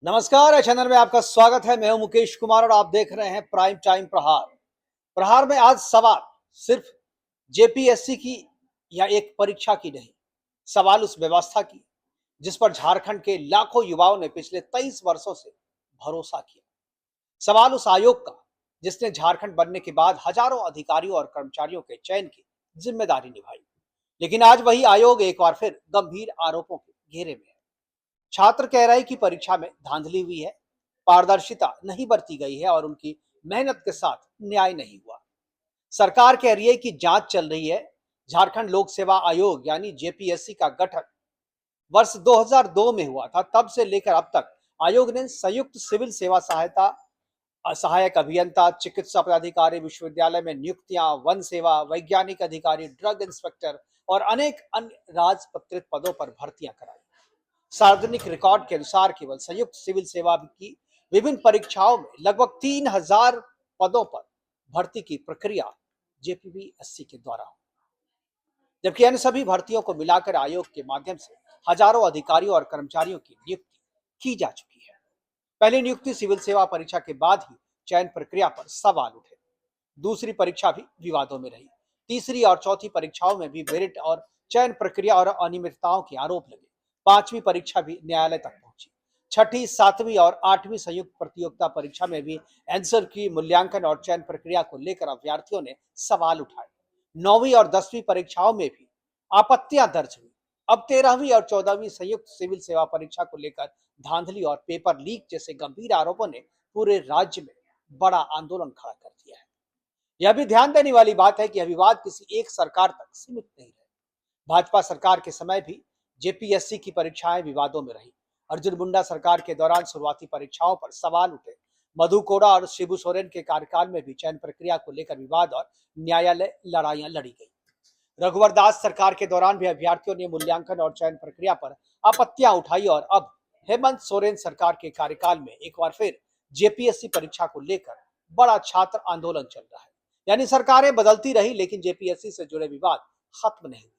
नमस्कार, चैनल में आपका स्वागत है। मैं हूं मुकेश कुमार और आप देख रहे हैं प्राइम टाइम प्रहार। प्रहार में आज सवाल सिर्फ जेपीएससी की या एक परीक्षा की नहीं, सवाल उस व्यवस्था की जिस पर झारखंड के लाखों युवाओं ने पिछले 23 वर्षों से भरोसा किया। सवाल उस आयोग का जिसने झारखंड बनने के बाद हजारों अधिकारियों और कर्मचारियों के चयन की जिम्मेदारी निभाई। लेकिन आज वही आयोग एक बार फिर गंभीर आरोपों के घेरे में है। छात्र कह रहे हैं कि परीक्षा में धांधली हुई है, पारदर्शिता नहीं बरती गई है और उनकी मेहनत के साथ न्याय नहीं हुआ। सरकार कह रही है कि जांच चल रही है। झारखंड लोक सेवा आयोग यानी जेपीएससी का गठन वर्ष 2002 में हुआ था। तब से लेकर अब तक आयोग ने संयुक्त सिविल सेवा सहायता, सहायक अभियंता, चिकित्सा पदाधिकारी, विश्वविद्यालय में नियुक्तियां, वन सेवा, वैज्ञानिक अधिकारी, ड्रग इंस्पेक्टर और अनेक अन्य राजपत्रित पदों पर भर्तियां कराई। सार्वजनिक रिकॉर्ड के अनुसार केवल संयुक्त सिविल सेवा की विभिन्न परीक्षाओं में लगभग 3000 पदों पर भर्ती की प्रक्रिया जेपीएससी के द्वारा हुई, जबकि अन्य सभी भर्तियों को मिलाकर आयोग के माध्यम से हजारों अधिकारियों और कर्मचारियों की नियुक्ति की जा चुकी है। पहली नियुक्ति सिविल सेवा परीक्षा के बाद ही चयन प्रक्रिया पर सवाल उठे। दूसरी परीक्षा भी विवादों में रही। तीसरी और चौथी परीक्षाओं में भी मेरिट और चयन प्रक्रिया और अनियमितताओं के आरोप लगे। पांचवी परीक्षा भी न्यायालय तक पहुंची। छठी, सातवीं और आठवीं संयुक्त प्रतियोगिता परीक्षा में भी आंसर की मूल्यांकन और चयन प्रक्रिया को लेकर अभ्यर्थियों ने सवाल उठाए। नौवीं और 10वीं परीक्षाओं में भी आपत्तियां दर्ज हुई। अब 13वीं और 14वीं संयुक्त सिविल सेवा परीक्षा को लेकर धांधली और पेपर लीक जैसे गंभीर आरोपों ने पूरे राज्य में बड़ा आंदोलन खड़ा कर दिया है। यह भी ध्यान देने वाली बात है कि यह विवाद किसी एक सरकार तक सीमित नहीं है। भाजपा सरकार के समय भी जेपीएससी की परीक्षाएं विवादों में रही। अर्जुन मुंडा सरकार के दौरान शुरुआती परीक्षाओं पर सवाल उठे। मधु कोड़ा और शिबू सोरेन के कार्यकाल में भी चयन प्रक्रिया को लेकर विवाद और न्यायालय लड़ाइयां लड़ी गई। रघुवर दास सरकार के दौरान भी अभ्यर्थियों ने मूल्यांकन और चयन प्रक्रिया पर आपत्तियां उठाई और अब हेमंत सोरेन सरकार के कार्यकाल में एक बार फिर जेपीएससी परीक्षा को लेकर बड़ा छात्र आंदोलन चल रहा है। यानी सरकारें बदलती रही लेकिन जेपीएससी से जुड़े विवाद खत्म नहीं हुए।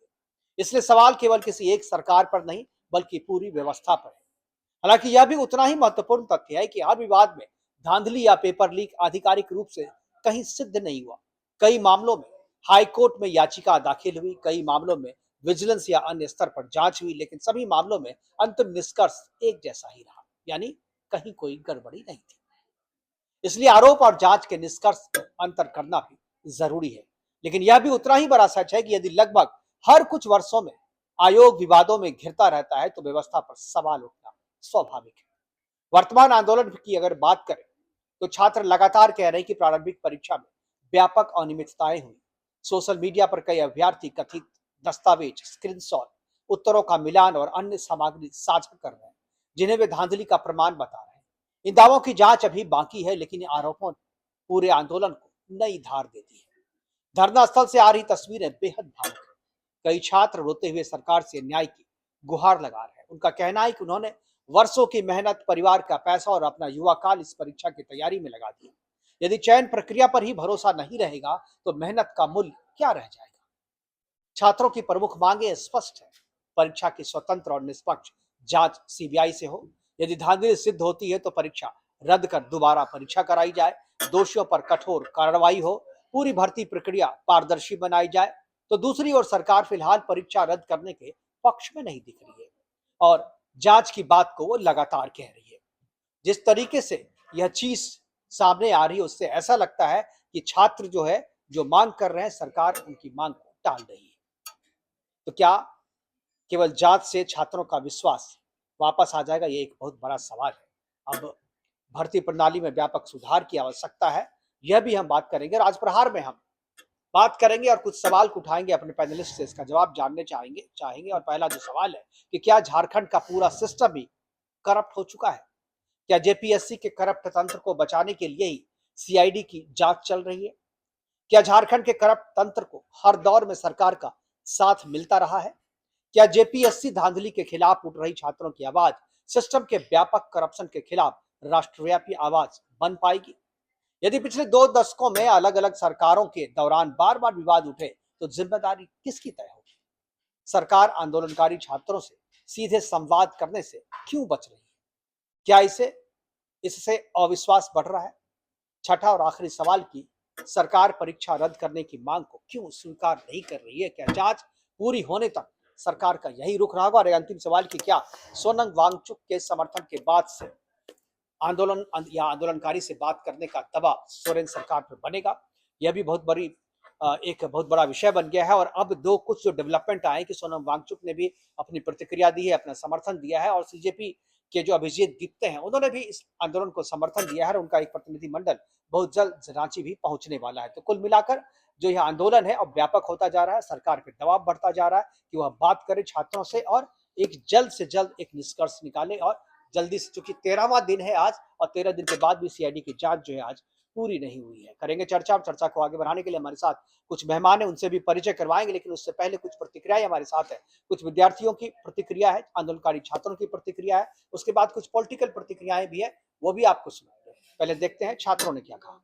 इसलिए सवाल केवल किसी एक सरकार पर नहीं बल्कि पूरी व्यवस्था पर है। हालांकि यह भी उतना ही महत्वपूर्ण तथ्य है कि हर विवाद में धांधली या पेपर लीक आधिकारिक रूप से कहीं सिद्ध नहीं हुआ। कई मामलों में हाई कोर्ट में याचिका दाखिल हुई, कई मामलों में विजिलेंस या अन्य स्तर पर जांच हुई, लेकिन सभी मामलों में अंतिम निष्कर्ष एक जैसा ही रहा, यानी कहीं कोई गड़बड़ी नहीं थी। इसलिए आरोप और जांच के निष्कर्ष में अंतर करना भी जरूरी है। लेकिन यह भी उतना ही बड़ा सच है कि यदि लगभग हर कुछ वर्षों में आयोग विवादों में घिरता रहता है तो व्यवस्था पर सवाल उठना स्वाभाविक है। वर्तमान आंदोलन की अगर बात करें तो छात्र लगातार कह रहे हैं कि प्रारंभिक परीक्षा में व्यापक अनियमितताएं हुई। सोशल मीडिया पर कई अभ्यर्थी कथित दस्तावेज, स्क्रीनशॉट, उत्तरों का मिलान और अन्य सामग्री साझा कर रहे हैं जिन्हें वे धांधली का प्रमाण बता रहे हैं। इन दावों की जांच अभी बाकी है लेकिन आरोपों ने पूरे आंदोलन को नई धार दे दी है। धरना स्थल से आ रही तस्वीरें बेहद भावुक है। कई छात्र रोते हुए सरकार से न्याय की गुहार लगा रहे हैं। उनका कहना है कि उन्होंने वर्षों की मेहनत, परिवार का पैसा और अपना युवा काल इस परीक्षा की तैयारी में लगा दिया। यदि चयन प्रक्रिया पर ही भरोसा नहीं रहेगा तो मेहनत का मूल्य क्या रह जाएगा। छात्रों की प्रमुख मांगे स्पष्ट है। परीक्षा की स्वतंत्र और निष्पक्ष जांच सीबीआई से हो। यदि धांधली सिद्ध होती है तो परीक्षा रद्द कर दोबारा परीक्षा कराई जाए। दोषियों पर कठोर कार्रवाई हो। पूरी भर्ती प्रक्रिया पारदर्शी बनाई जाए। तो दूसरी ओर सरकार फिलहाल परीक्षा रद्द करने के पक्ष में नहीं दिख रही है और जांच की बात को वो लगातार कह रही है। जिस तरीके से यह चीज सामने आ रही है उससे ऐसा लगता है कि छात्र जो है, जो मांग कर रहे हैं, सरकार उनकी मांग को टाल रही है। तो क्या केवल जांच से छात्रों का विश्वास वापस आ जाएगा? ये एक बहुत बड़ा सवाल है। अब भर्ती प्रणाली में व्यापक सुधार की आवश्यकता है, यह भी हम बात करेंगे और आज प्रहार में हम बात करेंगे और कुछ सवाल उठाएंगे अपने पैनलिस्ट से, इसका जवाब जानने चाहेंगे। और पहला जो सवाल है कि क्या झारखंड का पूरा सिस्टम ही करप्ट हो चुका है? क्या जेपीएससी के करप्ट तंत्र को बचाने के लिए ही सीआईडी की जांच चल रही है? क्या झारखंड के करप्ट तंत्र को हर दौर में सरकार का साथ मिलता रहा है? क्या जेपीएससी धांधली के खिलाफ उठ रही छात्रों की आवाज सिस्टम के व्यापक करप्शन के खिलाफ राष्ट्रव्यापी आवाज बन पाएगी? यदि पिछले 2 दशकों में अलग अलग सरकारों के दौरान बार बार विवाद उठे तो जिम्मेदारी किसकी तय होगी? सरकार आंदोलनकारी छात्रों से सीधे संवाद करने से क्यों बच रही है? क्या इससे अविश्वास बढ़ रहा है? छठा और आखिरी सवाल कि सरकार परीक्षा रद्द करने की मांग को क्यों स्वीकार नहीं कर रही है? क्या जांच पूरी होने तक सरकार का यही रुख रहा होगा? और अंतिम सवाल कि क्या सोनम वांगचुक के समर्थन के बाद से आंदोलनकारी से बात करने का दबाव सोरेन सरकार पर बनेगा? यह भी एक बहुत बड़ा विषय बन गया है। और अब कुछ जो डेवलपमेंट आए कि सोनम वांगचुक ने भी अपनी प्रतिक्रिया दी है, अपना समर्थन दिया है, और सीजेपी के जो अभिजीत गिप्ते हैं उन्होंने भी इस आंदोलन को समर्थन दिया है और उनका एक प्रतिनिधिमंडल बहुत जल्द रांची भी पहुंचने वाला है। तो कुल मिलाकर जो यह आंदोलन है अब व्यापक होता जा रहा है, सरकार पे दबाव बढ़ता जा रहा है कि वह बात करे छात्रों से और एक जल्द से जल्द एक निष्कर्ष निकाले। और जल्दी से, चूंकि 13वां दिन है आज और 13 दिन के बाद भी सीआईडी की जांच जो है आज पूरी नहीं हुई है। करेंगे चर्चा, और चर्चा को आगे बढ़ाने के लिए हमारे साथ कुछ मेहमान है, उनसे भी परिचय करवाएंगे। लेकिन उससे पहले कुछ प्रतिक्रियाएं हमारे साथ है, कुछ विद्यार्थियों की प्रतिक्रिया है, आंदोलनकारी छात्रों की प्रतिक्रिया है, उसके बाद कुछ पॉलिटिकल प्रतिक्रियाएं भी है, वो भी आपको सुनाएंगे। पहले देखते हैं छात्रों ने क्या कहा।